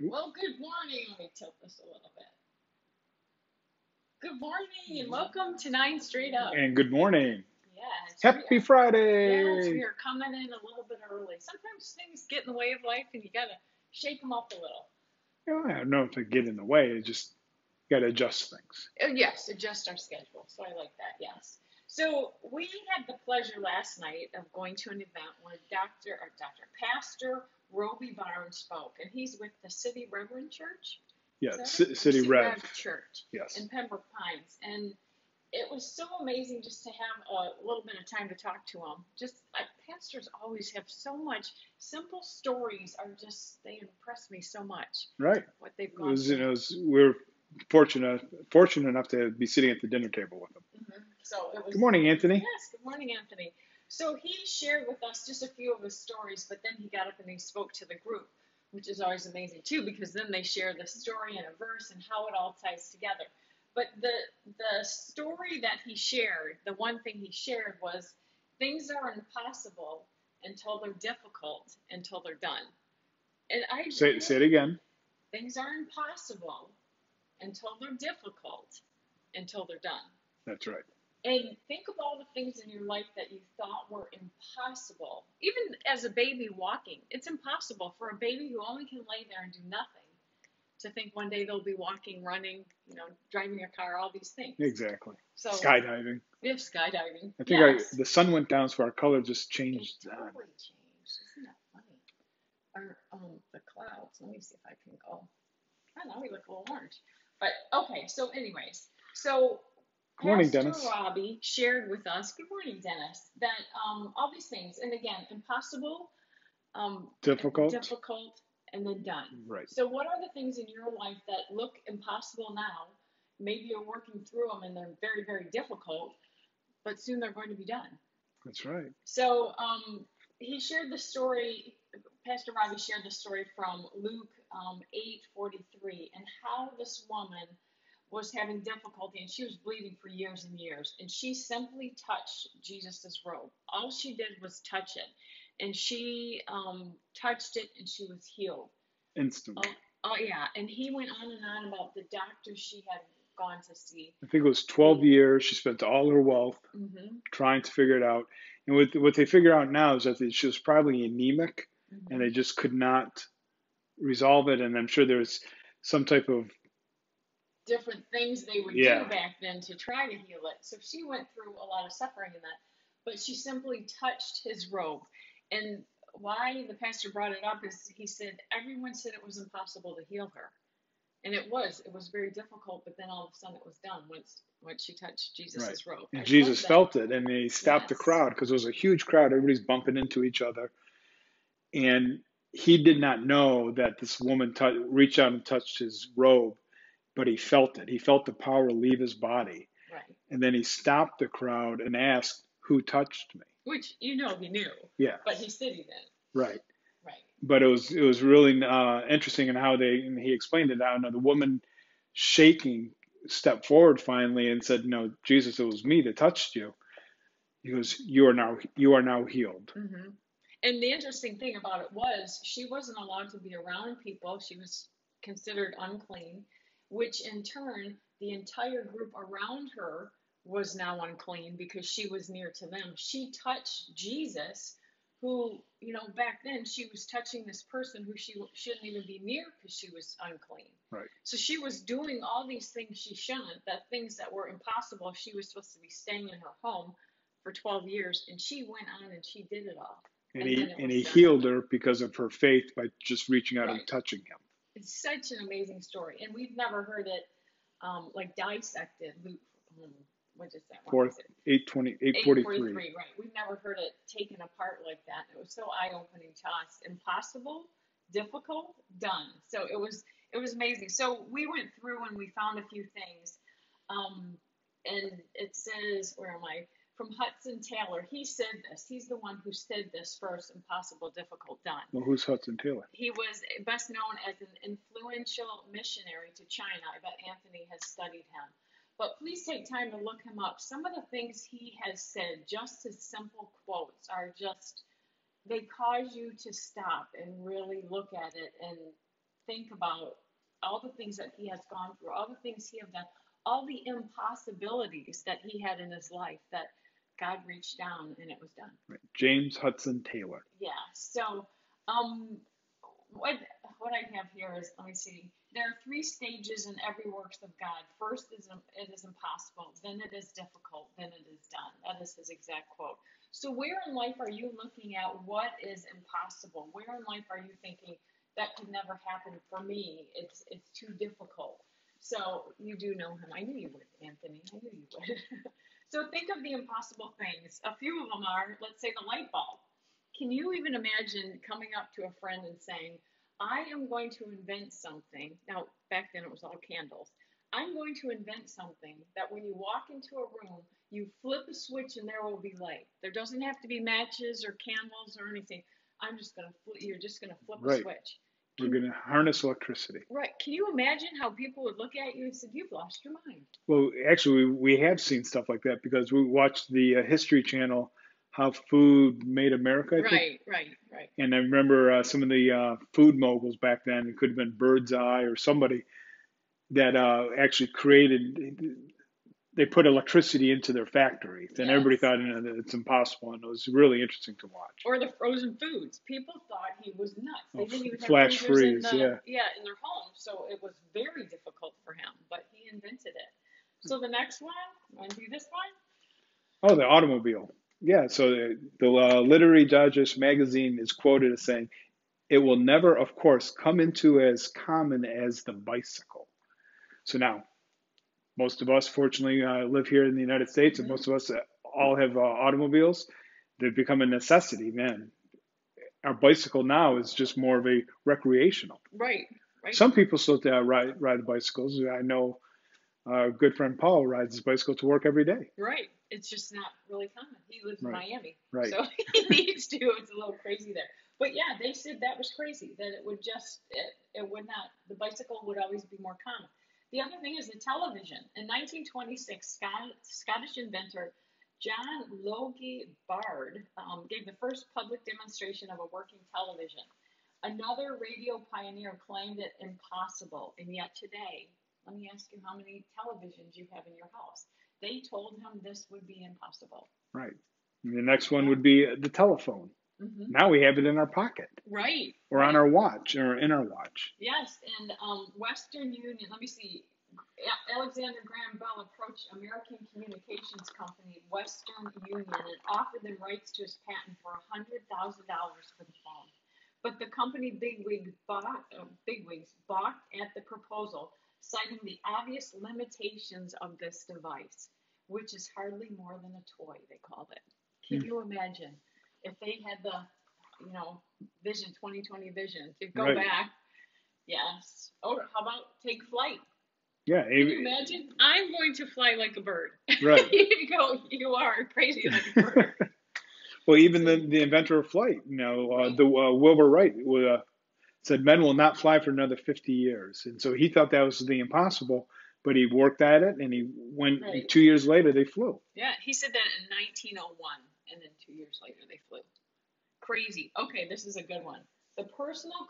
Well, good morning. Let me tilt this a little bit. Good morning and welcome to Nine Straight Up. And good morning. Yes, Happy yes, Friday. we are coming in a little bit early. Sometimes things get in the way of life and you gotta shake them up a little. I don't know if it get in the way. It just got to adjust things. Yes, adjust our schedule. So I like that, yes. So we had the pleasure last night of going to an event where Pastor Roby Barnes spoke, and he's with the City Reverend Church. Yeah, Is that right? City Rev. Church Yes. in Pembroke Pines. And it was so amazing just to have a little bit of time to talk to him. Just pastors always have so much simple stories. They impress me so much. Right. What they've It gone was, through. we're fortunate enough to be sitting at the dinner table with them. So it was. Good morning, Anthony. Yes, good morning, Anthony. So he shared with us just a few of his stories, but then he got up and he spoke to the group, which is always amazing too, because then they share the story and a verse and how it all ties together. But the story that he shared, the one thing he shared was things are impossible until they're difficult until they're done. And I Say it again. Things are impossible until they're difficult until they're done. That's right. And think of all the things in your life that you thought were impossible. Even as a baby walking, it's impossible for a baby who only can lay there and do nothing to think one day they'll be walking, running, driving a car, all these things. Exactly. So skydiving. Yeah, skydiving. I think the sun went down, so our color just changed. It totally changed. Isn't that funny? The clouds. Let me see if I can go. I don't know. We look a little orange. But okay. So, anyways, Good morning, Pastor Dennis. Robbie shared with us. Good morning, Dennis. That all these things, and again, impossible, Difficult, and then done. Right. So, what are the things in your life that look impossible now? Maybe you're working through them and they're very, very difficult, but soon they're going to be done. That's right. So, he shared the story. Pastor Robbie shared the story from Luke 8:43, and how this woman was having difficulty, and she was bleeding for years and years, and she simply touched Jesus's robe. All she did was touch it, and she touched it, and she was healed instantly. Oh yeah, and he went on about the doctors she had gone to see. I think it was 12 years. She spent all her wealth trying to figure it out. And what they figure out now is that she was probably anemic, and they just could not resolve it. And I'm sure there's some type of different things they would do back then to try to heal it. So she went through a lot of suffering in that, but she simply touched his robe. And why the pastor brought it up is he said everyone said it was impossible to heal her, and it was very difficult. But then all of a sudden it was done once she touched Jesus' robe. And Jesus felt it, and he stopped the crowd because it was a huge crowd. Everybody's bumping into each other, and he did not know that this woman reached out and touched his robe, but he felt it. He felt the power leave his body. Right. And then he stopped the crowd and asked, "Who touched me?" Which he knew. Yeah. But he said he didn't. Right. Right. But it was really interesting in how he explained it. How the woman shaking stepped forward finally and said, "No, Jesus, it was me that touched you." He goes, "You are now healed." Mm-hmm. And the interesting thing about it was she wasn't allowed to be around people. She was considered unclean, which in turn, the entire group around her was now unclean because she was near to them. She touched Jesus, who, back then she was touching this person who she shouldn't even be near because she was unclean. Right. So she was doing all these things she shouldn't, things that were impossible. She was supposed to be staying in her home for 12 years, and she went on and she did it all. And he healed her because of her faith by just reaching out and touching him. It's such an amazing story, and we've never heard it dissected. What is that? 8:43. Right. We've never heard it taken apart like that. It was so eye-opening to us. Impossible, difficult, done. So it was amazing. So we went through and we found a few things, and it says, where am I? From Hudson Taylor. He said this. He's the one who said this first: impossible, difficult, done. Well, who's Hudson Taylor? He was best known as an influential missionary to China. I bet Anthony has studied him. But please take time to look him up. Some of the things he has said, just his simple quotes, they cause you to stop and really look at it and think about all the things that he has gone through, all the things he have done, all the impossibilities that he had in his life that God reached down and it was done. Right. James Hudson Taylor. Yeah. So, um, what what I have here is, let me see. There are three stages in every works of God. First is it is impossible, then it is difficult, then it is done. That is his exact quote. So where in life are you looking at what is impossible? Where in life are you thinking that could never happen for me? It's too difficult. So you do know him. I knew you would, Anthony. I knew you would. So think of the impossible things. A few of them are, let's say, the light bulb. Can you even imagine coming up to a friend and saying, I am going to invent something? Now, back then it was all candles. I'm going to invent something that when you walk into a room, you flip a switch and there will be light. There doesn't have to be matches or candles or anything. You're just going to flip a Right. switch. We're going to harness electricity. Right. Can you imagine how people would look at you and say, you've lost your mind? Well, actually, we have seen stuff like that because we watched the History Channel, How Food Made America, I think. Right. And I remember some of the food moguls back then, it could have been Birdseye or somebody that actually they put electricity into their factories. And everybody Yes. thought, that it's impossible. And it was really interesting to watch. Or the frozen foods. People thought he was nuts. They didn't even have Flash freezers freeze, yeah. in their homes, so it was very difficult for him. But he invented it. So the next one, want to do this one? Oh, the automobile. Yeah, so the Literary Digest magazine is quoted as saying, it will never, of course, come into as common as the bicycle. So now, most of us, fortunately, live here in the United States, and most of us all have automobiles. They've become a necessity, man. Our bicycle now is just more of a recreational. Right. Some people still ride bicycles. I know our good friend Paul rides his bicycle to work every day. Right. It's just not really common. He lives in Miami, Right. So he needs to. It's a little crazy there. But yeah, they said that was crazy. That it would it would not. The bicycle would always be more common. The other thing is the television. In 1926, Scottish inventor John Logie Bard gave the first public demonstration of a working television. Another radio pioneer claimed it impossible, and yet today, let me ask you how many televisions you have in your house. They told him this would be impossible. Right. And the next one would be the telephone. Mm-hmm. Now we have it in our pocket. Right. Or on our watch, or in our watch. Yes, and Western Union, let me see, Alexander Graham Bell approached American communications company Western Union and offered them rights to his patent for $100,000 for the phone. But the company bigwigs balked at the proposal, citing the obvious limitations of this device, which is hardly more than a toy, they called it. Can you imagine if they had the, Vision 2020 vision to go back? Yes. Or how about take flight? Yeah. Can you imagine? I'm going to fly like a bird. Right. You are crazy like a bird. Well, even the inventor of flight, Wilbur Wright said men will not fly for another 50 years. And so he thought that was the impossible, but he worked at it, and he went 2 years later, they flew. Yeah, he said that in 1901, and then 2 years later, they flew. Crazy. Okay, this is a good one. The personal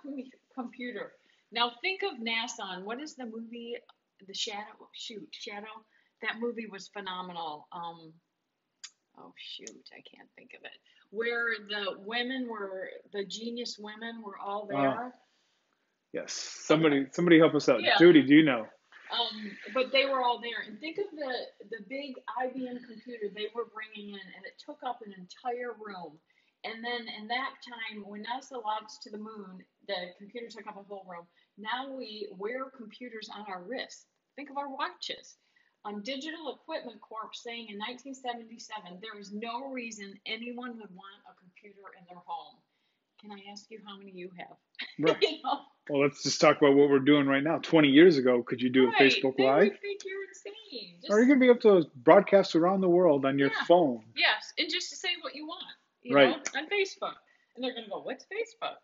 computer. Now think of NASA, and what is the movie, The Shadow? Shadow? That movie was phenomenal. Oh shoot, I can't think of it. Where the genius women were all there. Yes. Somebody help us out. Yeah. Judy, do you know? But they were all there. And think of the big IBM computer they were bringing in, and it took up an entire room. And then in that time, when NASA launched to the moon, the computer took up a whole room. Now we wear computers on our wrists. Think of our watches. Digital Equipment Corp saying in 1977, there is no reason anyone would want a computer in their home. Can I ask you how many you have? Right. Well, let's just talk about what we're doing right now. 20 years ago, could you do a Facebook Live? They would think you're insane. Or you're going to be able to broadcast around the world on your phone. Yes, and just to say what you want, on Facebook. And they're going to go, what's Facebook?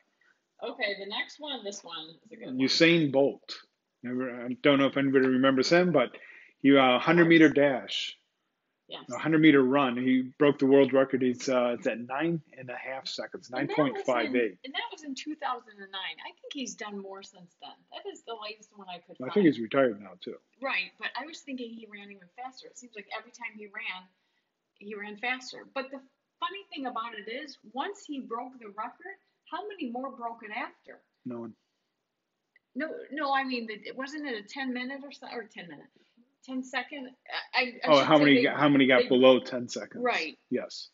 Okay, the next one, this one is a good one. Usain Bolt. I don't know if anybody remembers him, but he 100-meter dash. Yes. A 100-meter run. He broke the world record. It's at 9.5 seconds, And that was in 9.58. and that was in 2009. I think he's done more since then. That is the latest one I could I think find. he's retired now too. Right, but I was thinking he ran even faster. It seems like every time he ran faster. But the funny thing about it is, once he broke the record, how many more broke it after? No one. No, no, I mean, wasn't it a 10-minute or so, or 10-minute, 10-second? I Oh, should say how many got they below 10 seconds? right. Yes.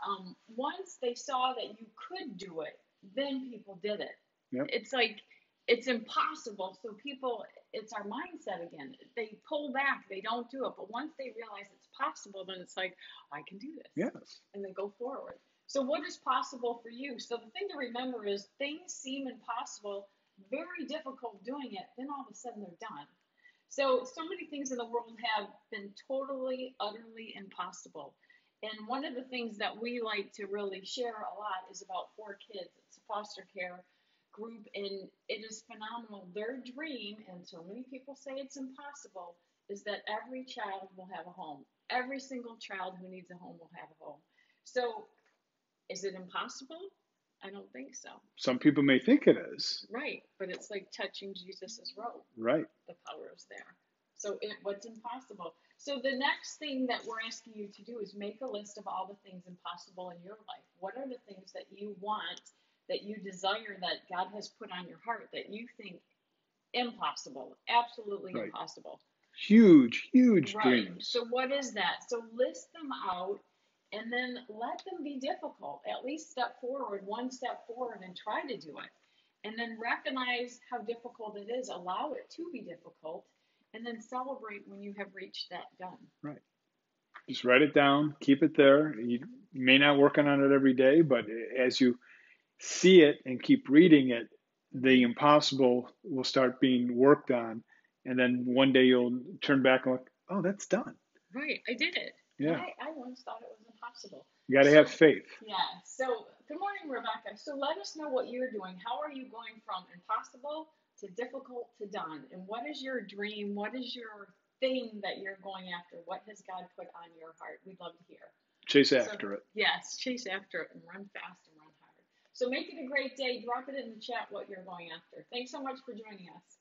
Once they saw that you could do it, then people did it. Yep. It's like it's impossible. So people, it's our mindset again. They pull back, they don't do it. But once they realize it's possible, then it's like, I can do this. Yes. And they go forward. So what is possible for you? So the thing to remember is things seem impossible, very difficult doing it, then all of a sudden they're done. So many things in the world have been totally, utterly impossible. And one of the things that we like to really share a lot is about 4Kids. It's a foster care group, and it is phenomenal. Their dream, and so many people say it's impossible, is that every child will have a home. Every single child who needs a home will have a home. So is it impossible? I don't think so. Some people may think it is. Right, but it's like touching Jesus's robe. Right. The power is there. So what's impossible? So the next thing that we're asking you to do is make a list of all the things impossible in your life. What are the things that you want, that you desire, that God has put on your heart, that you think impossible, absolutely Right. impossible? Huge, huge Right. dreams. So what is that? So list them out and then let them be difficult. At least step forward, one step forward, and try to do it. And then recognize how difficult it is. Allow it to be difficult. And then celebrate when you have reached that done. Right. Just write it down, keep it there. You may not working on it every day, but as you see it and keep reading it, the impossible will start being worked on. And then one day you'll turn back and look, oh, that's done. Right. I did it. Yeah. I once thought it was impossible. You got to have faith. Yeah. So good morning, Rebecca. So let us know what you're doing. How are you going from impossible to difficult to done? And what is your dream? What is your thing that you're going after? What has God put on your heart? We'd love to hear. Chase after it. Yes, chase after it and run fast and run hard. So make it a great day. Drop it in the chat what you're going after. Thanks so much for joining us.